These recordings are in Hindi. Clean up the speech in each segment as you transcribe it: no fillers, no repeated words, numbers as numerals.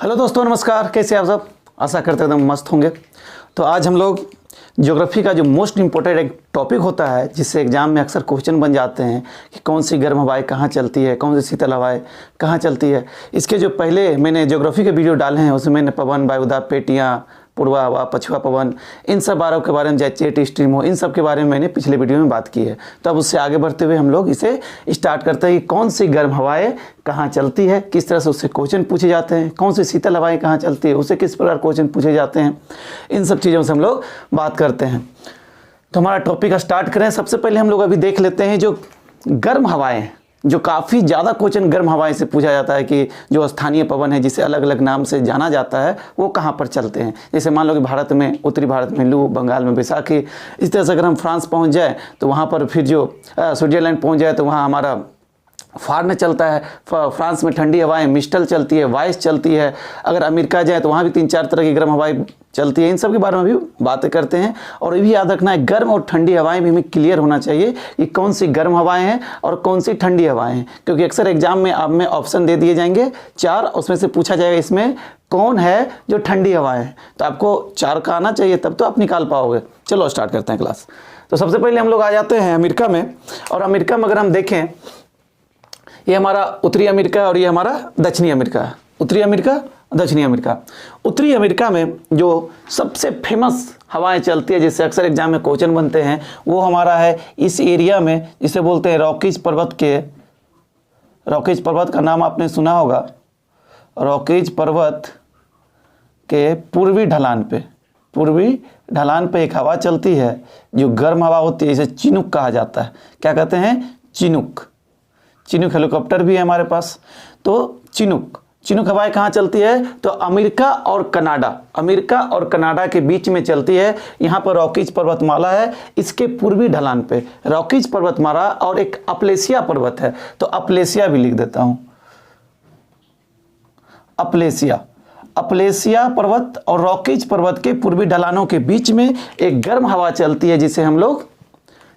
हेलो दोस्तों, नमस्कार। कैसे आप सब? आशा करते एकदम मस्त होंगे। तो आज हम लोग ज्योग्राफी का जो मोस्ट इम्पोर्टेंट एक टॉपिक होता है, जिससे एग्जाम में अक्सर क्वेश्चन बन जाते हैं कि कौन सी गर्म हवाएं कहाँ चलती है, कौन सी शीतल हवाएं कहाँ चलती है। इसके जो पहले मैंने ज्योग्राफी के वीडियो डाले हैं उसमें मैंने पवन, वायुदा, पेटियाँ, पूर्वा हवा, पछुआ पवन, इन सब बारों के बारे में, जेट स्ट्रीम हो, इन सब के बारे में मैंने पिछले वीडियो में बात की है। तो अब उससे आगे बढ़ते हुए हम लोग इसे स्टार्ट करते हैं कि कौन सी गर्म हवाएं कहाँ चलती है, किस तरह से उससे क्वेश्चन पूछे जाते हैं, कौन सी शीतल हवाएं कहाँ चलती है, उससे किस प्रकार क्वेश्चन पूछे जाते हैं। इन सब चीज़ों से हम लोग बात करते हैं। तो हमारा टॉपिक स्टार्ट करें। सबसे पहले हम लोग अभी देख लेते हैं जो गर्म हवाएं, जो काफ़ी ज़्यादा क्वेश्चन गर्म हवाएं से पूछा जाता है कि जो स्थानीय पवन है, जिसे अलग अलग नाम से जाना जाता है, वो कहाँ पर चलते हैं। जैसे मान लो कि भारत में, उत्तरी भारत में लू, बंगाल में बैसाखी। इस तरह से अगर हम फ्रांस पहुँच जाए तो वहाँ पर फिर जो स्विट्जरलैंड पहुँच जाए तो वहाँ हमारा फार्न चलता है। फ्रांस में ठंडी हवाएं मिस्टल चलती है, वाइस चलती है। अगर अमेरिका जाए तो वहाँ भी 3-4 तरह की गर्म हवाएं चलती है। इन सब के बारे में भी बातें करते हैं। और ये भी याद रखना है, गर्म और ठंडी हवाएं भी हमें क्लियर होना चाहिए कि कौन सी गर्म हवाएं हैं और कौन सी ठंडी हवाएं हैं, क्योंकि अक्सर एग्जाम में आप में ऑप्शन दे दिए जाएंगे 4, उसमें से पूछा जाएगा इसमें कौन है जो ठंडी हवाएं हैं। तो आपको 4 का आना चाहिए, तब तो आप निकाल पाओगे। चलो स्टार्ट करते हैं क्लास। तो सबसे पहले हम लोग आ जाते हैं अमेरिका में। और अमेरिका में अगर हम देखें, ये हमारा उत्तरी अमेरिका और ये हमारा दक्षिणी अमेरिका है। उत्तरी अमेरिका, दक्षिणी अमेरिका। उत्तरी अमेरिका में जो सबसे फेमस हवाएं चलती है, जिससे अक्सर एग्जाम में क्वेश्चन बनते हैं, वो हमारा है इस एरिया में, जिसे बोलते हैं रॉकीज पर्वत के। रॉकीज पर्वत का नाम आपने सुना होगा। रॉकीज पर्वत के पूर्वी ढलान पे एक हवा चलती है जो गर्म हवा होती है, इसे चिनूक कहा जाता है। क्या कहते हैं? चिनूक। चिनूक हेलीकॉप्टर भी है हमारे पास। तो चिनूक हवाएं कहाँ चलती है? तो अमेरिका और कनाडा के बीच में चलती है। यहाँ पर रॉकीज पर्वतमाला है, इसके पूर्वी ढलान पे रॉकीज पर्वतमाला और एक अपलेशिया पर्वत है। तो अपलेशिया भी लिख देता हूँ। अपलेशिया पर्वत और रॉकीज पर्वत के पूर्वी ढलानों के बीच में एक गर्म हवा चलती है, जिसे हम लोग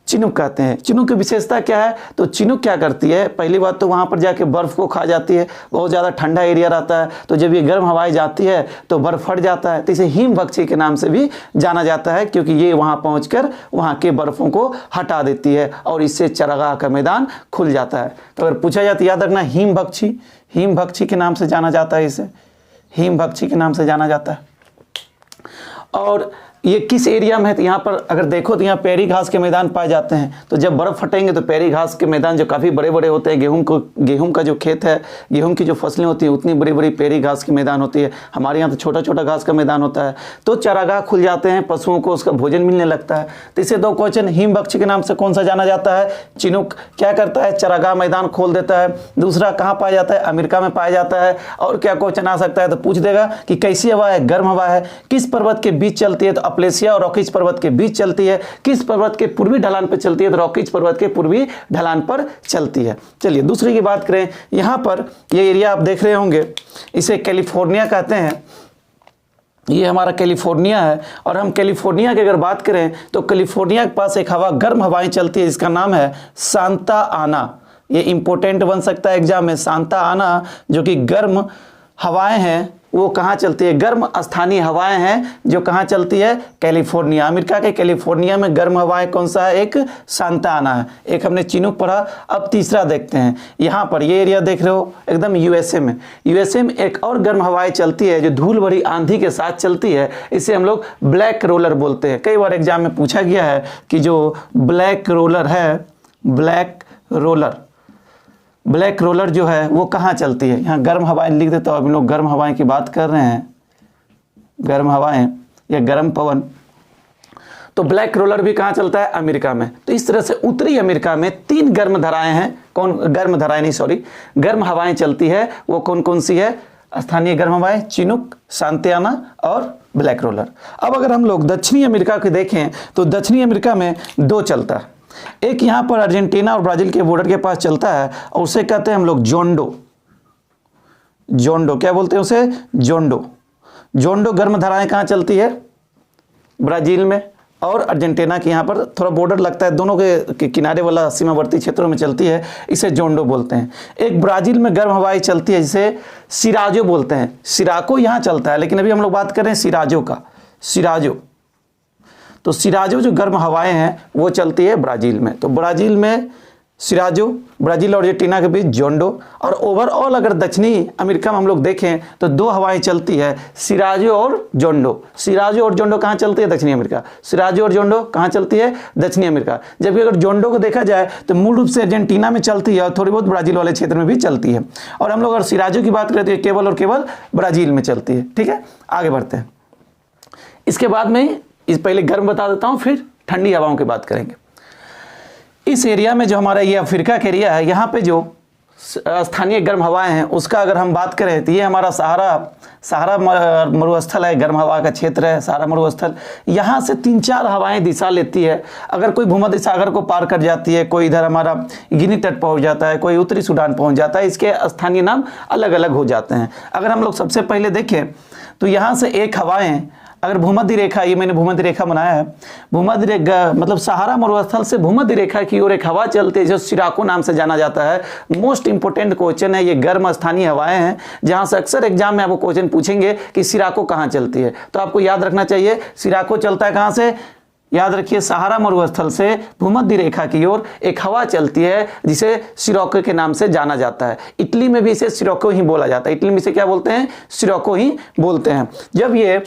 चिनूक कहते हैं। चिनूक की विशेषता क्या है? तो चिनूक क्या करती है? पहली बात तो वहाँ पर जाके बर्फ़ को खा जाती है। बहुत ज़्यादा ठंडा एरिया रहता है, तो जब ये गर्म हवाएं जाती है तो बर्फ़ फट जाता है। तो इसे हिमभक्षी के नाम से भी जाना जाता है, क्योंकि ये वहाँ पहुँचकर वहाँ के बर्फ़ों को हटा देती है और इससे चरागाह का मैदान खुल जाता है। तो अगर पूछा जाता, याद रखना, हिमभक्षी के नाम से जाना जाता है। इसे हिमभक्षी के नाम से जाना जाता है। और ये किस एरिया में है? तो यहाँ पर अगर देखो तो यहाँ पेरी घास के मैदान पाए जाते हैं। तो जब बर्फ़ फटेंगे तो पेरी घास के मैदान जो काफ़ी बड़े बड़े होते हैं, गेहूं का जो खेत है, गेहूं की जो फसलें होती हैं, उतनी बड़ी बड़ी पेरी घास के मैदान होती है। हमारे यहाँ तो छोटा छोटा घास का मैदान होता है। तो चारागाह खुल जाते हैं, पशुओं को उसका भोजन मिलने लगता है। तो इसे 2 क्वेश्चन, हिमभक्षी के नाम से कौन सा जाना जाता है? चिनूक क्या करता है? चारागाह मैदान खोल देता है। दूसरा कहाँ पाया जाता है? अमेरिका में पाया जाता है। और क्या क्वेश्चन आ सकता है? तो पूछ देगा कि कैसी हवा है? गर्म हवा है। किस पर्वत के बीच चलती है? तो अपलेशिया और रॉकीज पर्वत के बीच चलती है। किस पर्वत के पूर्वी ढलान पर चलती है? तो रॉकीज पर्वत के पूर्वी ढलान पर चलती है। चलिए दूसरी की बात करें। यहाँ पर ये एरिया आप देख रहे होंगे, इसे कैलिफोर्निया कहते हैं। ये हमारा कैलिफोर्निया है। और हम कैलिफोर्निया की अगर बात करें तो कैलिफोर्निया के पास एक गर्म हवाएं चलती है, जिसका नाम है सांता आना। ये इंपॉर्टेंट बन सकता है एग्जाम में। सांता आना जो कि गर्म हवाएं हैं, वो कहाँ चलती है? गर्म स्थानीय हवाएं हैं जो कहाँ चलती है? कैलिफोर्निया। अमेरिका के कैलिफोर्निया में गर्म हवाएं कौन सा है? एक सांता आना है। एक हमने चिनूक पढ़ा। अब तीसरा देखते हैं। यहाँ पर ये एरिया देख रहे हो एकदम यूएसए में एक और गर्म हवाएं चलती है जो धूल भरी आंधी के साथ चलती है। इसे हम लोग ब्लैक रोलर बोलते हैं। कई बार एग्जाम में पूछा गया है कि जो ब्लैक रोलर है, ब्लैक रोलर जो है वो कहाँ चलती है? यहाँ गर्म हवाएं लिख देता हूँ। अब हम लोग गर्म हवाएं की बात कर रहे हैं, गर्म हवाएं या गर्म पवन। तो ब्लैक रोलर भी कहाँ चलता है? अमेरिका में। तो इस तरह से उत्तरी अमेरिका में 3 गर्म हवाएं चलती है। वो कौन कौन सी है? स्थानीय गर्म हवाएं, चिनूक, सांता आना और ब्लैक रोलर। अब अगर हम लोग दक्षिणी अमेरिका को देखें तो दक्षिणी अमेरिका में 2 चलता है। एक यहाँ पर अर्जेंटीना और ब्राजील के बॉर्डर के पास चलता है और उसे कहते हैं हम लोग जोंडो। क्या बोलते हैं उसे? जोंडो गर्म धाराएं कहाँ चलती है? ब्राजील में और अर्जेंटीना के यहाँ पर थोड़ा बॉर्डर लगता है, दोनों के किनारे वाला सीमावर्ती क्षेत्रों में चलती है, इसे जोंडो बोलते हैं। एक ब्राज़ील में गर्म हवाएं चलती है जिसे सिराजो बोलते हैं। सिराको यहाँ चलता है, लेकिन अभी हम लोग बात कर रहे हैं सिराजो का, सिराजो। तो सिराजो जो गर्म हवाएं हैं वो चलती है ब्राज़ील में। तो ब्राज़ील में सिराजो, ब्राज़ील और अर्जेंटीना के बीच जोंडो। और ओवरऑल अगर दक्षिणी अमेरिका में हम लोग देखें तो दो हवाएं चलती है, सिराजो और जोंडो। सिराजो और जोंडो कहाँ चलती है? दक्षिणी अमेरिका। सिराजो और जोंडो कहाँ चलती है? दक्षिणी अमेरिका। जबकि अगर जोंडो को देखा जाए तो मूल रूप से अर्जेंटीना में चलती है और थोड़ी बहुत ब्राज़ील वाले क्षेत्र में भी चलती है। और हम लोग अगर सिराजो की बात करें तो ये केवल और केवल ब्राज़ील में चलती है। ठीक है, आगे बढ़ते हैं। इसके बाद में इस पहले गर्म बता देता हूँ, फिर ठंडी हवाओं की बात करेंगे। इस एरिया में जो हमारा ये अफ्रीका का एरिया है, यहाँ पे जो स्थानीय गर्म हवाएं हैं उसका अगर हम बात करें तो ये हमारा सहारा मरुस्थल है, गर्म हवा का क्षेत्र है सहारा मरुस्थल। यहाँ से 3-4 हवाएं दिशा लेती है। अगर कोई भूमध्य सागर को पार कर जाती है, कोई इधर हमारा गिनी तट पहुँच जाता है, कोई उत्तरी सूडान पहुँच जाता है, इसके स्थानीय नाम अलग अलग हो जाते हैं। अगर हम लोग सबसे पहले देखें तो यहाँ से एक हवाएं अगर भूमध्य रेखा, ये मैंने भूमध्य रेखा बनाया है, भूमध्य रेखा मतलब सहारा मरुस्थल से भूमध्य रेखा की ओर एक हवा चलती है जो सिराको नाम से जाना जाता है। मोस्ट इंपोर्टेंट क्वेश्चन है, ये गर्म स्थानीय हवाएं हैं जहां से अक्सर एग्जाम में आपको क्वेश्चन पूछेंगे कि सिराको कहाँ चलती है। तो आपको याद रखना चाहिए सिराको चलता है कहाँ से? याद रखिए, सहारा मरुस्थल से भूमध्य रेखा की ओर एक हवा चलती है जिसे सिरोको के नाम से जाना जाता है। इटली में भी इसे सिरोको ही बोला जाता है। इटली में इसे क्या बोलते हैं? सिरोको ही बोलते हैं। जब ये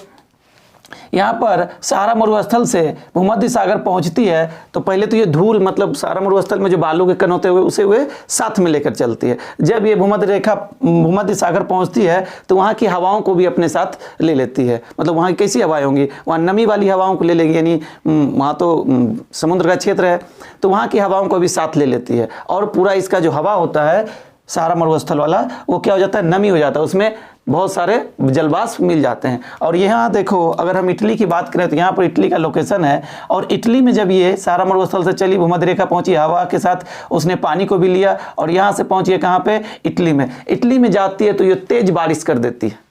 यहाँ पर सहारा मरुस्थल से भूमध्य सागर पहुँचती है तो पहले तो ये धूल मतलब सहारा मरुस्थल में जो बालू के कण होते हुए उसे वे साथ में लेकर चलती है। जब ये भूमध्य सागर पहुँचती है तो वहाँ की हवाओं को भी अपने साथ ले लेती है। मतलब वहाँ की कैसी हवाएं होंगी? वहाँ नमी वाली हवाओं को ले लेगी, यानी वहाँ तो समुद्र का क्षेत्र है तो वहाँ की हवाओं को भी साथ ले लेती है। और पूरा इसका जो हवा होता है सहारा मरुस्थल वाला, वो क्या हो जाता है? नमी हो जाता है, उसमें बहुत सारे जलवाष्प मिल जाते हैं। और यहाँ देखो, अगर हम इटली की बात करें तो यहाँ पर इटली का लोकेशन है। और इटली में जब ये सहारा मरुस्थल से चली, भूमध्य रेखा पहुंची, हवा के साथ उसने पानी को भी लिया और यहाँ से पहुंची है कहाँ पे? इटली में। इटली में जाती है तो ये तेज बारिश कर देती है।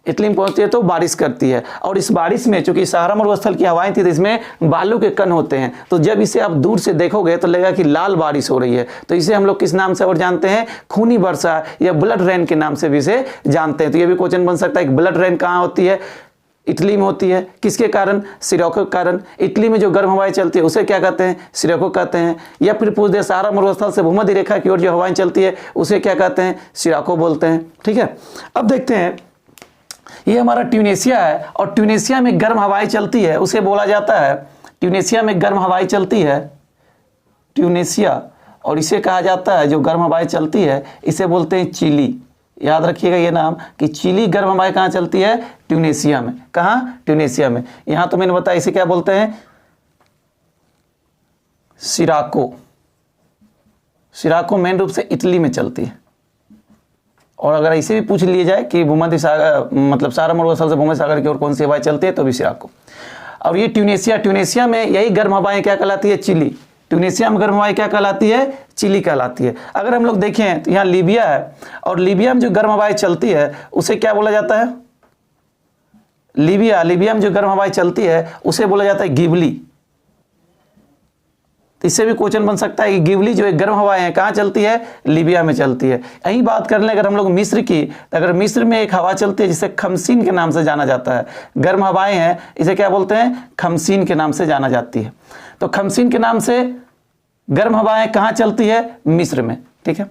इटली में पहुंचती है तो बारिश करती है। और इस बारिश में चूंकि सहारा मरुस्थल की हवाएं थी तो इसमें बालू के कण होते हैं, तो जब इसे आप दूर से देखोगे तो लगेगा कि लाल बारिश हो रही है। तो इसे हम लोग किस नाम से और जानते हैं? खूनी वर्षा या ब्लड रेन के नाम से भी इसे जानते हैं। तो ये भी क्वेश्चन बन सकता है कि ब्लड रेन कहाँ होती है? इटली में होती है। किसके कारण? सिरोको के कारण। इटली में जो गर्म हवाएं चलती है उसे क्या कहते हैं? सिरोको कहते हैं। या फिर पूछ दे सहारा मरुस्थल से भूमध्य रेखा की ओर जो हवाएं चलती है उसे क्या कहते हैं? सिराको बोलते हैं। ठीक है, अब देखते हैं, ये हमारा ट्यूनेशिया है और ट्यूनेशिया में गर्म हवाएं चलती है, उसे बोला जाता है, ट्यूनेशिया में गर्म हवाएं चलती है ट्यूनेशिया, और इसे कहा जाता है जो गर्म हवाएं चलती है इसे बोलते हैं चिली। याद रखिएगा ये नाम कि चिली गर्म हवाएं कहाँ चलती है? ट्यूनेशिया में। कहाँ? ट्यूनेशिया में। यहाँ तो मैंने बताया इसे क्या बोलते हैं? सिराको। सिराको मेन रूप से इटली में चलती है। और अगर इसे भी पूछ लिया जाए कि भूमध्य सागर मतलब सहारा मरुस्थल से भूमध्य सागर की ओर कौन सी हवाएं चलती है तो भी सिराको। और ये ट्यूनेशिया में यही गर्म हवाएं क्या कहलाती है? चिली। ट्यूनेशिया में गर्म हवाएं क्या कहलाती है? चिली कहलाती है। अगर हम लोग देखें तो यहाँ लीबिया है और लीबिया में जो गर्म हवाएं चलती है उसे क्या बोला जाता है? लीबिया में जो गर्म हवाएं चलती है उसे बोला जाता है गिबली। तो इससे भी क्वेश्चन बन सकता है कि गिबली जो एक गर्म हवाएं हैं कहाँ चलती है? लीबिया में चलती है। यही बात कर लें अगर हम लोग मिस्र की, तो अगर मिस्र में एक हवा चलती है जिसे खमसीन के नाम से जाना जाता है, गर्म हवाएं हैं, इसे क्या बोलते हैं? खमसीन के नाम से जाना जाती है। तो खमसीन के नाम से गर्म हवाएं कहाँ चलती है? मिस्र में। ठीक है,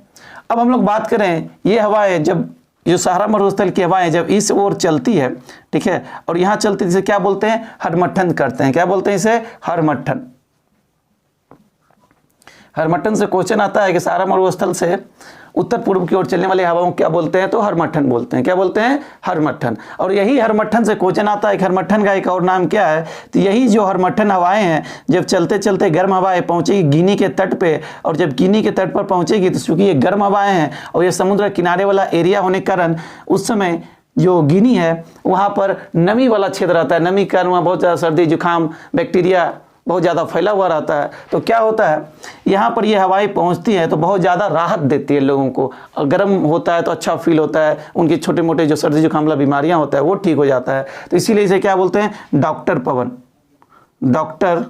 अब हम लोग बात करें ये हवाएं जब जो सहारा मरुस्थल की हवाएं जब इस ओर चलती है, ठीक है, और यहाँ चलती है, इसे क्या बोलते हैं? हरमट्ठन करते हैं। क्या बोलते हैं इसे? हरमट्ठन। हरमट्ठन से क्वेश्चन आता है कि सहारा मरुस्थल से उत्तर पूर्व की ओर चलने वाली हवाओं क्या बोलते हैं? तो हरमट्ठन बोलते हैं। क्या बोलते हैं? हरमट्ठन। और यही हरमट्ठन से क्वेश्चन आता है कि हरमट्ठन का एक और नाम क्या है? तो यही जो हरमट्ठन हवाएं हैं जब चलते चलते गर्म हवाएं पहुंचेगी गिनी के तट पे, और जब गिनी के तट पर पहुंचेगी तो चूंकि ये गर्म हवाएं हैं और ये समुद्र किनारे वाला एरिया होने के कारण उस समय जो गिनी है वहाँ पर नमी वाला क्षेत्र रहता है। नमी के कारण वहाँ बहुत ज़्यादा सर्दी जुकाम बैक्टीरिया बहुत ज़्यादा फैला हुआ रहता है। तो क्या होता है, यहाँ पर ये हवाएं पहुँचती हैं तो बहुत ज़्यादा राहत देती है लोगों को। गर्म होता है तो अच्छा फील होता है, उनके छोटे मोटे जो सर्दी जुकाम वाला बीमारियाँ होता है वो ठीक हो जाता है। तो इसीलिए इसे क्या बोलते हैं? डॉक्टर पवन। डॉक्टर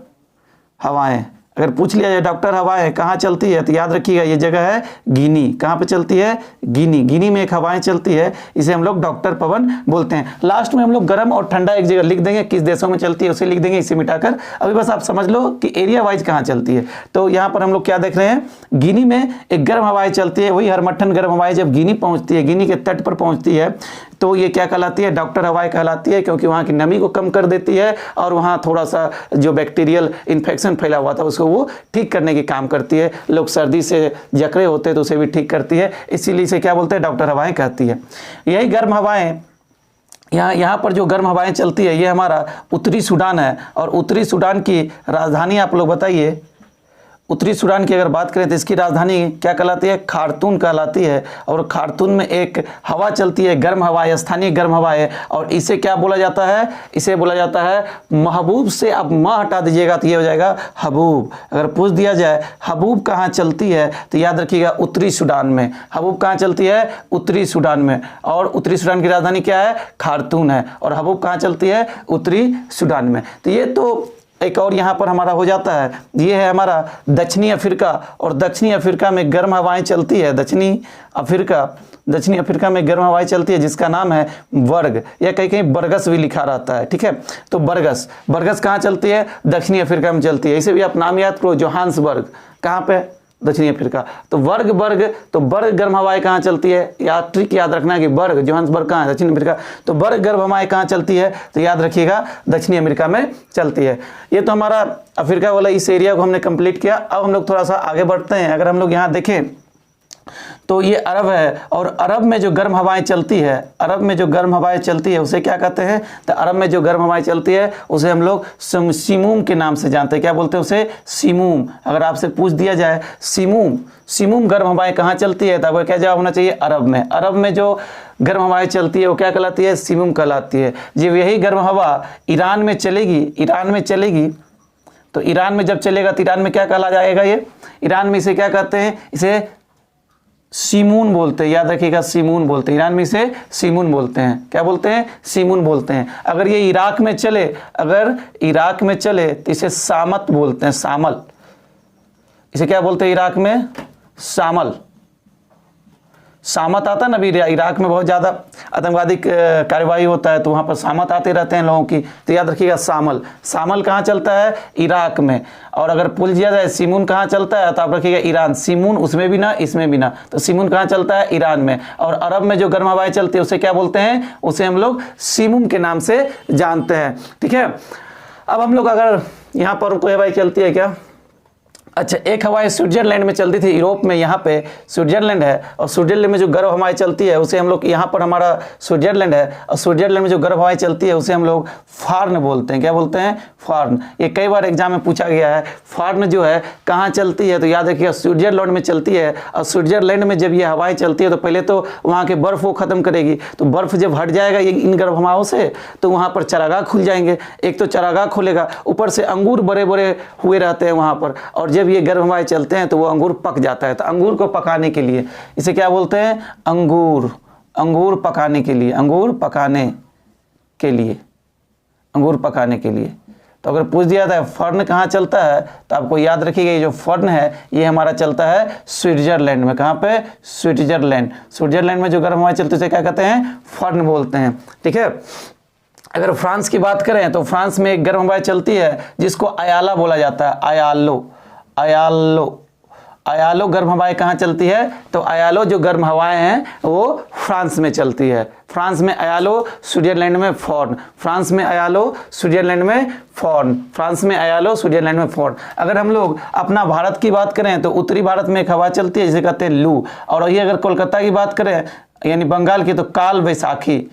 हवाएं। अगर पूछ लिया जाए डॉक्टर हवाएं कहाँ चलती है तो याद रखिएगा ये जगह है गिनी। कहाँ पे चलती है? गिनी। गिनी में एक हवाएं चलती है, इसे हम लोग डॉक्टर पवन बोलते हैं। लास्ट में हम लोग गर्म और ठंडा एक जगह लिख देंगे, किस देशों में चलती है उसे लिख देंगे, इसे मिटाकर। अभी बस आप समझ लो कि एरिया वाइज कहाँ चलती है। तो यहाँ पर हम लोग क्या देख रहे हैं, गिनी में एक गर्म हवाएं चलती है, वही हरमट्ठन गर्म हवाएं जब गिनी पहुँचती है, गिनी के तट पर पहुँचती है तो ये क्या कहलाती है? डॉक्टर हवाएं कहलाती है, क्योंकि वहाँ की नमी को कम कर देती है और वहाँ थोड़ा सा जो बैक्टीरियल इन्फेक्शन फैला हुआ था उसको वो ठीक करने की काम करती है। लोग सर्दी से जकड़े होते हैं तो उसे भी ठीक करती है, इसीलिए इसे क्या बोलते हैं? डॉक्टर हवाएं कहती है। यही गर्म हवाएं यहाँ पर जो गर्म हवाएं चलती है ये हमारा उत्तरी सूडान है, और उत्तरी सूडान की राजधानी आप लोग बताइए। उत्तरी सूडान की अगर बात करें तो इसकी राजधानी क्या कहलाती है? खार्तूम कहलाती है। और खार्तूम में एक हवा चलती है, गर्म हवा है, स्थानीय गर्म हवा है, और इसे क्या बोला जाता है? इसे बोला जाता है महबूब। से आप म हटा दीजिएगा तो ये हो जाएगा हबूब। अगर पूछ दिया जाए हबूब कहाँ चलती है तो याद रखिएगा उत्तरी सूडान में। हबूब कहाँ चलती है? उत्तरी सूडान में। और उत्तरी सूडान की राजधानी क्या है? खार्तूम है। और हबूब कहाँ चलती है? उत्तरी सूडान में। तो ये तो एक और यहाँ पर हमारा हो जाता है, ये है हमारा दक्षिणी अफ्रीका। और दक्षिणी अफ्रीका में गर्म हवाएं चलती है। दक्षिणी अफ्रीका में गर्म हवाएं चलती है जिसका नाम है बर्ग, या कहीं कहीं बरगस भी लिखा रहता है। ठीक है, तो बरगस कहाँ चलती है? दक्षिणी अफ्रीका में चलती है। इसे भी आप नाम याद करो, जोहान्सबर्ग। कहाँ पे? दक्षिणी अफ्रीका। तो बर्ग गर्म हवाएं कहाँ चलती है? या ट्रिक याद रखना कि बर्ग जोहान्सबर्ग कहाँ है? दक्षिण अफ्रीका। तो बर्ग गर्म हवाएं कहाँ चलती है? तो याद रखिएगा दक्षिणी अमेरिका में चलती है। ये तो हमारा अफ्रीका वाला इस एरिया को हमने कंप्लीट किया। अब हम लोग थोड़ा सा आगे बढ़ते हैं। अगर हम लोग यहाँ देखें तो ये अरब है, और अरब में जो गर्म हवाएं चलती है, उसे क्या कहते हैं? तो अरब में जो गर्म हवाएं चलती है उसे हम लोग सीमूम के नाम से जानते हैं। क्या बोलते हैं उसे? सीमूम। अगर आपसे पूछ दिया जाए सीमूम गर्म हवाएं कहाँ चलती है तो आपका क्या जवाब होना चाहिए? अरब में। अरब में जो गर्म हवाएं चलती है वो क्या कहलाती है? सीमूम कहलाती है। जब यही गर्म हवा ईरान में चलेगी तो ईरान में जब चलेगा तो ईरान में क्या कहला जाएगा? ये ईरान में इसे क्या कहते हैं? इसे सीमून बोलते हैं। याद रखिएगा सीमून बोलते हैं। ईरान में इसे सीमून बोलते हैं। क्या बोलते हैं? सीमून बोलते हैं। अगर ये इराक में चले तो इसे सामत बोलते हैं। सामल। इसे क्या बोलते हैं इराक में? सामल। सामत आता है ना, अभी इराक में बहुत ज़्यादा आतंकवादी कार्रवाई होता है तो वहाँ पर सामत आते रहते हैं लोगों की, तो याद रखिएगा सामल कहाँ चलता है? इराक में। और अगर पूछ दिया जाए सीमून कहाँ चलता है तो आप रखिएगा ईरान। सीमून उसमें भी ना इसमें भी ना, तो सीमून कहाँ चलता है? ईरान में। और अरब में जो गर्म हवाएं चलती है उसे क्या बोलते हैं? उसे हम लोग सीमूम के नाम से जानते हैं। ठीक है, अब हम लोग अगर यहाँ पर कोई हवाएं चलती है क्या? अच्छा, एक हवाएं स्विट्जरलैंड में चलती थी, यूरोप में। यहाँ पे स्विट्जरलैंड है, और स्विट्जरलैंड में जो गर्म हवाएं चलती है उसे हम लोग, यहाँ पर हमारा स्विट्जरलैंड है, और स्विट्जरलैंड में जो गर्म हवाएं चलती है उसे हम लोग फार्न बोलते हैं। क्या बोलते हैं? फार्न। ये कई बार एग्जाम में पूछा गया है। फार्न जो है कहाँ चलती है तो याद रखिएगा स्विट्जरलैंड में चलती है। और स्विट्जरलैंड में जब ये हवाएं चलती है तो पहले तो वहाँ के बर्फ वो खत्म करेगी, तो बर्फ जब हट जाएगा ये इन गर्म हवाओं से तो वहाँ पर चरागाह खुल जाएंगे। एक तो चरागाह खुलेगा, ऊपर से अंगूर बड़े बड़े हुए रहते हैं वहाँ पर, और जब ये गर्म हवाएं चलते हैं तो वो अंगूर पक जाता है। तो अंगूर को पकाने के लिए इसे क्या बोलते हैं? अंगूर पकाने के लिए। तो अगर पूछ दिया था फर्न कहाँ चलता है तो आपको याद रखिएगा ये जो फर्न है ये हमारा चलता है स्विट्जरलैंड में। कहाँ पे? स्विट्जरलैंड में जो गर्म हवाएं चलती है उसे क्या कहते हैं? फर्न बोलते हैं। ठीक है, अगर फ्रांस की बात करें तो फ्रांस में एक गर्म हवाएं चलती है जिसको अयाला बोला जाता है। अयालो गर्म हवाएं कहाँ चलती है? तो अयालो जो गर्म हवाएं हैं वो फ्रांस में चलती है। फ्रांस में अयालो, स्विट्जरलैंड में फॉर्न। अगर हम लोग अपना भारत की बात करें तो उत्तरी भारत में एक हवा चलती है जिसे कहते हैं लू। और वही अगर कोलकाता की बात करें यानी बंगाल की तो काल वैसाखी।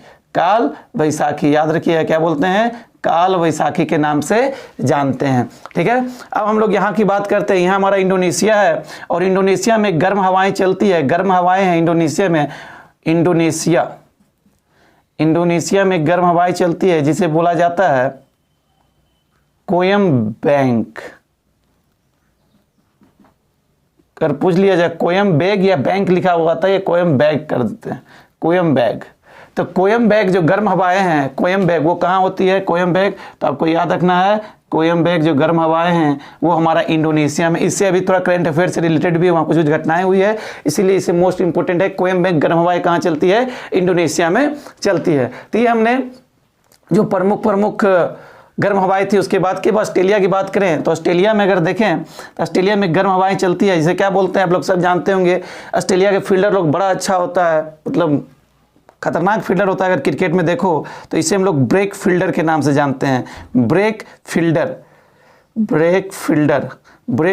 याद रखिए क्या बोलते हैं? काल वैसाखी के नाम से जानते हैं। ठीक है, अब हम लोग यहाँ की बात करते हैं। यहाँ हमारा इंडोनेशिया है, और इंडोनेशिया में गर्म हवाएं चलती है। गर्म हवाएं हैं इंडोनेशिया में गर्म हवाएं चलती है जिसे बोला जाता है कोयम्बैक। अगर पूछ लिया जाए कोयम्बैक या बैंक लिखा हुआ था, ये कोयम्बैक कर देते हैं। कोयम्बैक। तो कोयम्बेक जो गर्म हवाएं हैं, कोयम्बेक वो कहाँ होती है? कोयम्बेक, तो आपको याद रखना है कोयम्बेक जो गर्म हवाएं हैं वो हमारा इंडोनेशिया में। इससे अभी थोड़ा करंट अफेयर से रिलेटेड भी वहाँ कुछ घटनाएं हुई है, इसीलिए इसे मोस्ट इंपोर्टेंट है। कोयम्बेक गर्म हवाएं कहाँ चलती है? इंडोनेशिया में चलती है। तो ये हमने जो प्रमुख गर्म हवाएं थी। उसके बाद ऑस्ट्रेलिया की बात करें तो ऑस्ट्रेलिया में अगर देखें तो ऑस्ट्रेलिया में गर्म हवाएं चलती है, जिसे क्या बोलते हैं आप लोग सब जानते होंगे। ऑस्ट्रेलिया के फील्डर लोग बड़ा अच्छा होता है, मतलब खतरनाक फील्डर होता है। अगर क्रिकेट में देखो तो इसे हम लोग ब्रेक फील्डर के नाम से जानते हैं। ब्रेक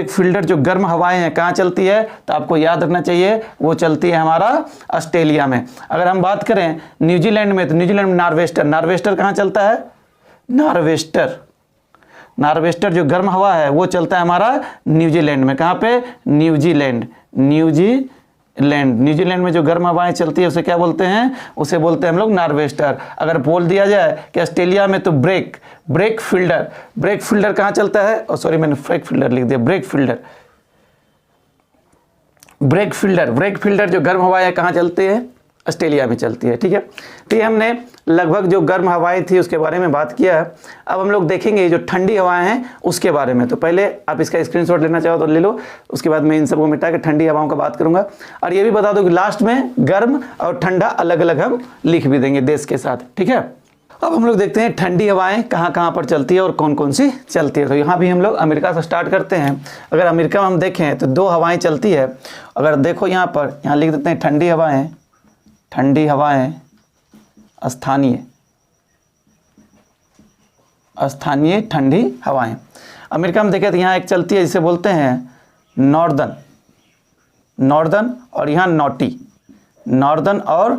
फील्डर जो गर्म हवाएं हैं कहाँ चलती है? तो आपको याद रखना चाहिए वो चलती है हमारा ऑस्ट्रेलिया में। अगर हम बात करें न्यूजीलैंड में तो न्यूजीलैंड में नार्वेस्टर कहाँ चलता है? नार्वेस्टर जो गर्म हवा है वो चलता है हमारा न्यूजीलैंड में। कहाँ पे? न्यूजीलैंड में जो गर्म हवाएं चलती है उसे क्या बोलते हैं? उसे बोलते हैं हम लोग नार्वेस्टर। अगर बोल दिया जाए कि ऑस्ट्रेलिया में तो ब्रेक फील्डर कहाँ चलता है? सॉरी मैंने ब्रेक फील्डर लिख दिया। ब्रेक फील्डर जो गर्म हवाएं कहाँ चलती है? ऑस्ट्रेलिया में चलती है। ठीक है, तो ये हमने लगभग जो गर्म हवाएं थी उसके बारे में बात किया है। अब हम लोग देखेंगे जो ठंडी हवाएं हैं उसके बारे में। तो पहले आप इसका स्क्रीनशॉट लेना चाहो तो ले लो, उसके बाद मैं इन सबको मिटा के ठंडी हवाओं का बात करूंगा। और ये भी बता दो कि लास्ट में गर्म और ठंडा अलग अलग हम लिख भी देंगे देश के साथ। ठीक है, अब हम लोग देखते हैं ठंडी हवाएं कहाँ कहाँ पर चलती है और कौन कौन सी चलती है। तो यहाँ भी हम लोग अमेरिका से स्टार्ट करते हैं। अगर अमेरिका में हम देखें तो 2 हवाएं चलती है। अगर देखो यहाँ लिख देते हैं ठंडी हवाएं स्थानीय ठंडी हवाएं। अमेरिका में देखें तो यहाँ एक चलती है जिसे बोलते हैं नॉर्दर्न और यहाँ नॉर्दर्न और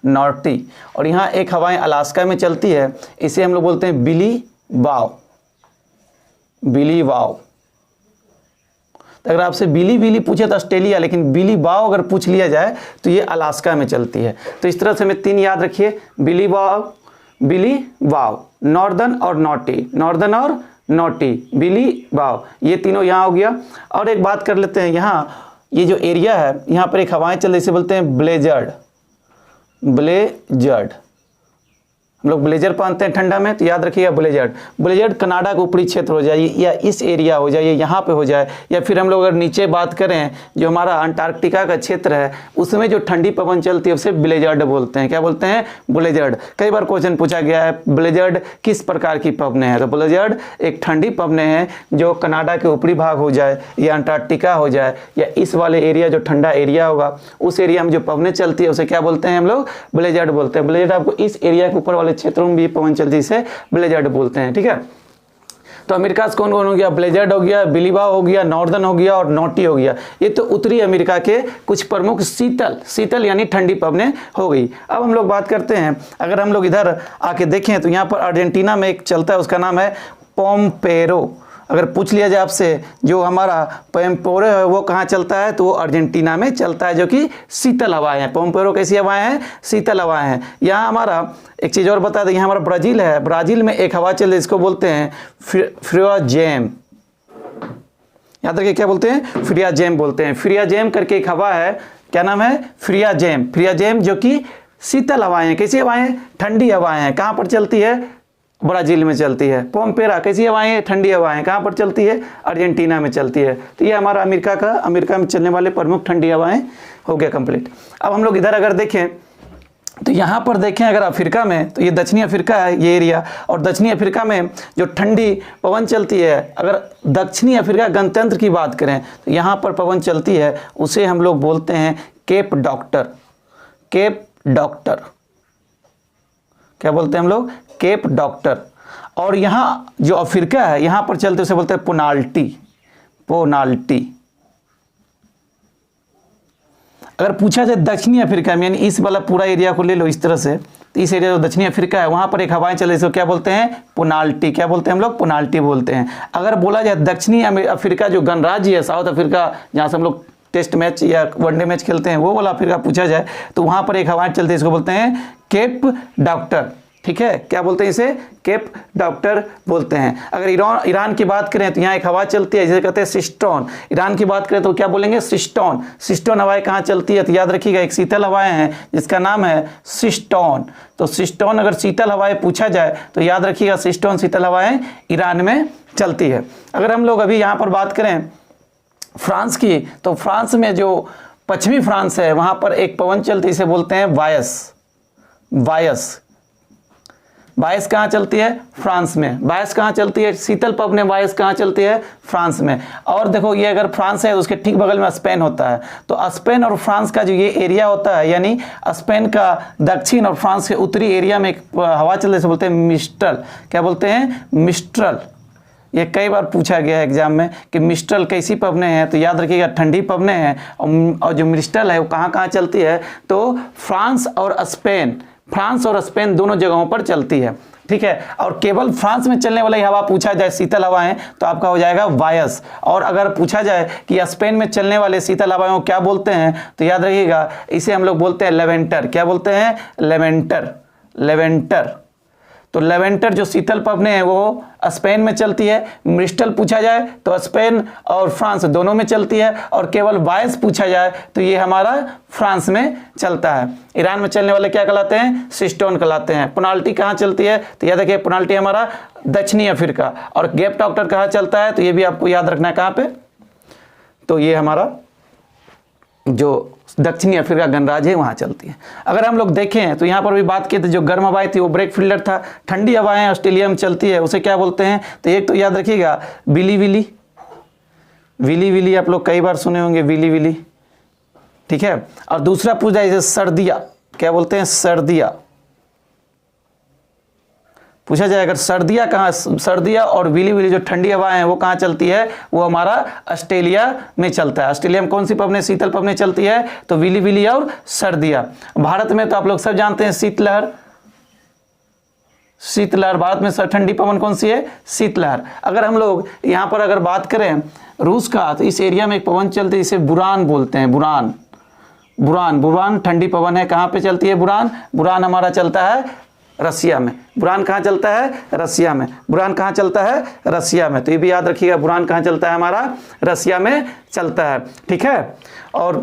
नॉर्टी। और यहाँ एक हवाएं अलास्का में चलती है, इसे हम लोग बोलते हैं बिली वाव। तो अगर आपसे बिली पूछे तो ऑस्ट्रेलिया, लेकिन बिली वाव अगर पूछ लिया जाए तो ये अलास्का में चलती है। तो इस तरह से हमें 3 याद रखिए, बिली वाव, नॉर्दर्न और नॉटी, बिली वाव, ये तीनों यहाँ हो गया। और एक बात कर लेते हैं, यहाँ ये जो एरिया है यहाँ पर एक हवाएं चल रही, इसे बोलते हैं ब्लेजर्ड। हम लोग ब्लेजर पहनते हैं ठंडा में, तो याद रखिएगा ब्लेजर्ड कनाडा का ऊपरी क्षेत्र हो जाए या इस एरिया हो जाए, यहाँ पे हो जाए, या फिर हम लोग अगर नीचे बात करें जो हमारा अंटार्कटिका का क्षेत्र है उसमें जो ठंडी पवन चलती है उसे ब्लेजर्ड बोलते हैं। क्या बोलते हैं? ब्लेजर्ड। कई बार क्वेश्चन पूछा गया है ब्लेजर्ड किस प्रकार की पवने हैं, तो ब्लेजर्ड एक ठंडी पवने हैं जो कनाडा के ऊपरी भाग हो जाए या अंटार्कटिका हो जाए या इस वाले एरिया जो ठंडा एरिया होगा उस एरिया में जो पवने चलती है उसे क्या बोलते हैं? हम लोग ब्लेजर्ड बोलते हैं। ब्लेजर्ड आपको इस एरिया के ऊपर वाले क्षेत्रों में भी पवन चलती से ब्लेजर्ड बोलते हैं। ठीक है, तो अमेरिका से कौन कौन हो गया? ब्लेजर्ड हो गया, बिलीवा हो गया, नॉर्दर्न हो गया और नॉटी हो गया। ये तो उत्तरी अमेरिका के कुछ प्रमुख शीतल यानी ठंडी पवनें हो गई। अब हम लोग बात करते हैं, अगर हम लोग इधर आके देखें तो यहाँ पर अर्जेंटीना में एक चलता है, उसका नाम है पोम्पेरो। अगर पूछ लिया जाए आपसे जो हमारा पोम्पेरो है वो कहाँ चलता है, तो वो अर्जेंटीना में चलता है, जो कि शीतल हवाएं हैं। पोम्पेरो कैसी हवाएं हैं? शीतल हवाएं हैं। यहाँ हमारा एक चीज़ और बता दें, यहाँ हमारा ब्राज़ील है, ब्राज़ील में एक हवा चल रही है, इसको बोलते हैं फ्रियाजेम। याद रखिए क्या बोलते हैं? फ्रियाजेम बोलते हैं। फ्रियाजेम करके एक हवा है, क्या नाम है? फ्रियाजेम, जो कि शीतल हवाएं हैं। कैसी हवाएं हैं? ठंडी हवाएं हैं। कहाँ पर चलती है? ब्राज़ील में चलती है। पोम्पेरा कैसी हवाएं? ठंडी हवाएं। कहाँ पर चलती है? अर्जेंटीना में चलती है। तो ये हमारा अमेरिका में चलने वाले प्रमुख ठंडी हवाएं हो गया कंप्लीट। अब हम लोग इधर अगर देखें तो यहाँ पर देखें अगर अफ्रीका में, तो ये दक्षिणी अफ्रीका है ये एरिया, और दक्षिणी अफ्रीका में जो ठंडी पवन चलती है, अगर दक्षिणी अफ्रीका गणतंत्र की बात करें तो यहाँ पर पवन चलती है, उसे हम लोग बोलते हैं केप डॉक्टर। क्या बोलते हैं हम लोग? Cape Doctor. और यहाँ जो अफ्रीका है यहाँ पर चलते उसे बोलते हैं पोनाल्टी। अगर पूछा जाए दक्षिणी अफ्रीका में, यानी इस वाला पूरा एरिया को ले लो इस तरह से, तो इस एरिया जो दक्षिणी अफ्रीका है वहाँ पर एक हवाएं चले, इसको क्या बोलते हैं? पोनाल्टी। क्या बोलते हैं हम लोग? पोनाल्टी बोलते हैं। अगर बोला जाए दक्षिणी अफ्रीका जो गणराज्य है साउथ अफ्रीका, जहाँ से हम लोग टेस्ट मैच या वनडे मैच खेलते हैं, वो वाला अफ्रीका पूछा जाए तो वहाँ पर एक हवाएं चलती है, इसको बोलते हैं केप डॉक्टर। ठीक है, क्या बोलते हैं इसे? केप डॉप्टर बोलते हैं। अगर ईरान की बात करें तो यहाँ एक हवा चलती है जिसे कहते हैं सिस्टोन। ईरान की बात करें तो क्या बोलेंगे? सिस्टोन। सिस्टोन हवाएं कहाँ चलती है? तो याद रखिएगा एक शीतल हवाएं हैं जिसका नाम है सिस्टोन। तो सिस्टोन अगर शीतल हवाएं पूछा जाए तो याद रखिएगा सिस्टोन शीतल हवाएं ईरान में चलती है। अगर हम लोग अभी यहाँ पर बात करें फ्रांस की, तो फ्रांस में जो पश्चिमी फ्रांस है वहाँ पर एक पवन चलती है, इसे बोलते हैं वायस। वायस बायस कहाँ चलती है? फ्रांस में। बायस कहाँ चलती है? शीतल पवनें बायस कहाँ चलती है? फ्रांस में। और देखो ये अगर फ्रांस है तो उसके ठीक बगल में स्पेन होता है। तो स्पेन और फ्रांस का जो ये एरिया होता है, यानी स्पेन का दक्षिण और फ्रांस के उत्तरी एरिया में एक हवा चलती है, इसे बोलते हैं मिस्ट्रल। क्या बोलते हैं? मिस्ट्रल। ये कई बार पूछा गया है एग्जाम में कि मिस्ट्रल कैसी पवनें हैं, तो याद रखिएगा ठंडी पवनें हैं। और जो मिस्ट्रल है वो कहाँ कहाँ चलती है? तो फ्रांस और स्पेन दोनों जगहों पर चलती है, ठीक है। और केवल फ्रांस में चलने वाली हवा पूछा जाए शीतल हवाएं तो आपका हो जाएगा वायस। और अगर पूछा जाए कि स्पेन में चलने वाले शीतल हवाओं को क्या बोलते हैं तो याद रखिएगा इसे हम लोग बोलते हैं लेवेंटर। क्या बोलते हैं? लेवेंटर। लेवेंटर। तो लेवेंटर जो शीतल पवनें हैं वो स्पेन में चलती है। मिस्ट्रल पूछा जाए तो स्पेन और फ्रांस दोनों में चलती है। और केवल वायस पूछा जाए तो ये हमारा फ्रांस में चलता है। ईरान में चलने वाले क्या कहलाते हैं? सिस्टोन कहलाते हैं। पेनाल्टी कहाँ चलती है? तो याद रखिए पेनाल्टी हमारा दक्षिणी अफ्रीका। और गेप डॉक्टर कहाँ चलता है? तो ये भी आपको याद रखना है। कहाँ पे? तो ये हमारा जो दक्षिणी अफ्रीका गणराज्य है वहाँ चलती है। अगर हम लोग देखें तो यहाँ पर भी बात की तो जो गर्म हवाएं थी वो ब्रेक फिल्टर था। ठंडी हवाएं ऑस्ट्रेलिया में चलती है, उसे क्या बोलते हैं? तो एक तो याद रखिएगा विली विली। विली विली आप लोग कई बार सुने होंगे, विली विली, ठीक है। और दूसरा पूछा है जैसे सर्दिया। क्या बोलते हैं? सर्दिया। पूछा जाए अगर सर्दिया कहाँ, सर्दिया और विली विली जो ठंडी हवाएं हैं वो कहाँ चलती है? वो हमारा ऑस्ट्रेलिया में चलता है। ऑस्ट्रेलिया में कौन सी पवनें, शीतल पवनें चलती है? तो विली विली और सर्दिया। भारत में तो आप लोग सब जानते हैं शीतलहर। शीतलहर भारत में ठंडी पवन कौन सी है? शीतलहर। अगर हम लोग यहाँ पर अगर बात करें रूस का, तो इस एरिया में एक पवन चलती है इसे बुरान बोलते हैं। बुरान। बुरान। बुरान ठंडी पवन है। कहाँ पे चलती है बुरान? बुरान हमारा चलता है रसिया में। बुरान कहाँ चलता है? रसिया में। बुरान कहाँ चलता है? रसिया में। तो ये भी याद रखिएगा बुरान कहाँ चलता है? हमारा रसिया में चलता है, ठीक है। और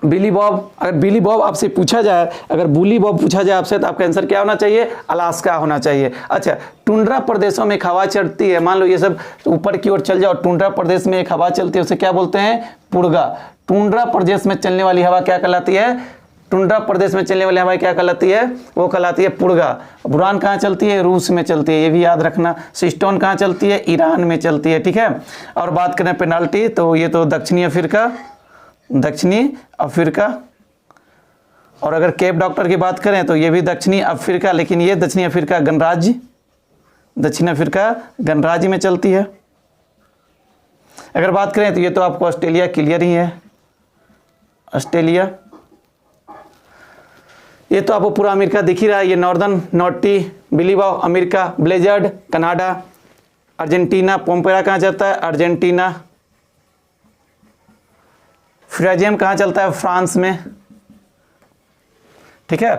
बिली बॉब, अगर बिली बॉब आपसे पूछा जाए, अगर बुली बॉब पूछा जाए आपसे तो आपका आंसर क्या होना चाहिए? अलास्का होना चाहिए। अच्छा, टुंड्रा प्रदेशों में एक हवा चलती है, मान लो ये सब ऊपर की ओर चल जाओ, टुंड्रा प्रदेश में एक हवा चलती है, उसे क्या बोलते हैं? पुर्गा। टुंड्रा प्रदेश में चलने वाली हवा क्या कहलाती है? टुंड्रा प्रदेश में चलने वाली हवा क्या कहलाती है? वो कहलाती है पुर्गा। बुरान कहाँ चलती है? रूस में चलती है, ये भी याद रखना। सिस्टोन कहाँ चलती है? ईरान में चलती है, ठीक है। और बात करें पेनाल्टी, तो ये तो दक्षिणी अफ्रीका, दक्षिणी अफ्रीका। और अगर केप डॉक्टर की बात करें तो ये भी दक्षिणी अफ्रीका, लेकिन ये दक्षिणी अफ्रीका गणराज्य, दक्षिण अफ्रीका गणराज्य में चलती है। अगर बात करें तो ये तो आपको ऑस्ट्रेलिया क्लियर ही है, ऑस्ट्रेलिया। ये तो आपको पूरा अमेरिका दिख ही रहा है, ये नॉर्दर्न नॉर्टी बिलीबाओ अमेरिका, ब्लेजर्ड कनाडा, अर्जेंटीना। पोम्पेरा कहाँ चलता है? अर्जेंटीना। फ्राजियम कहाँ चलता है? फ्रांस में, ठीक है।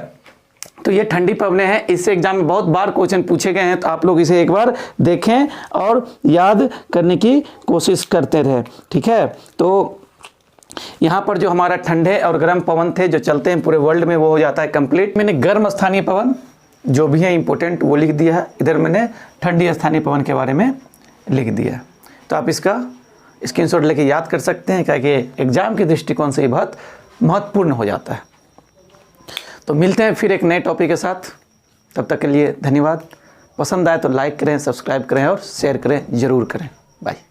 तो ये ठंडी पवनें हैं, इससे एग्जाम में बहुत बार क्वेश्चन पूछे गए हैं, तो आप लोग इसे एक बार देखें और याद करने की कोशिश करते रहे, ठीक है। तो यहाँ पर जो हमारा ठंडे और गर्म पवन थे जो चलते हैं पूरे वर्ल्ड में, वो हो जाता है कंप्लीट। मैंने गर्म स्थानीय पवन जो भी है इंपॉर्टेंट वो लिख दिया है, इधर मैंने ठंडी स्थानीय पवन के बारे में लिख दिया है। तो आप इसका स्क्रीनशॉट लेके याद कर सकते हैं, क्या कि एग्जाम के दृष्टिकोण से ये बहुत महत्वपूर्ण हो जाता है। तो मिलते हैं फिर एक नए टॉपिक के साथ, तब तक के लिए धन्यवाद। पसंद आए तो लाइक करें, सब्सक्राइब करें और शेयर करें, ज़रूर करें। बाय।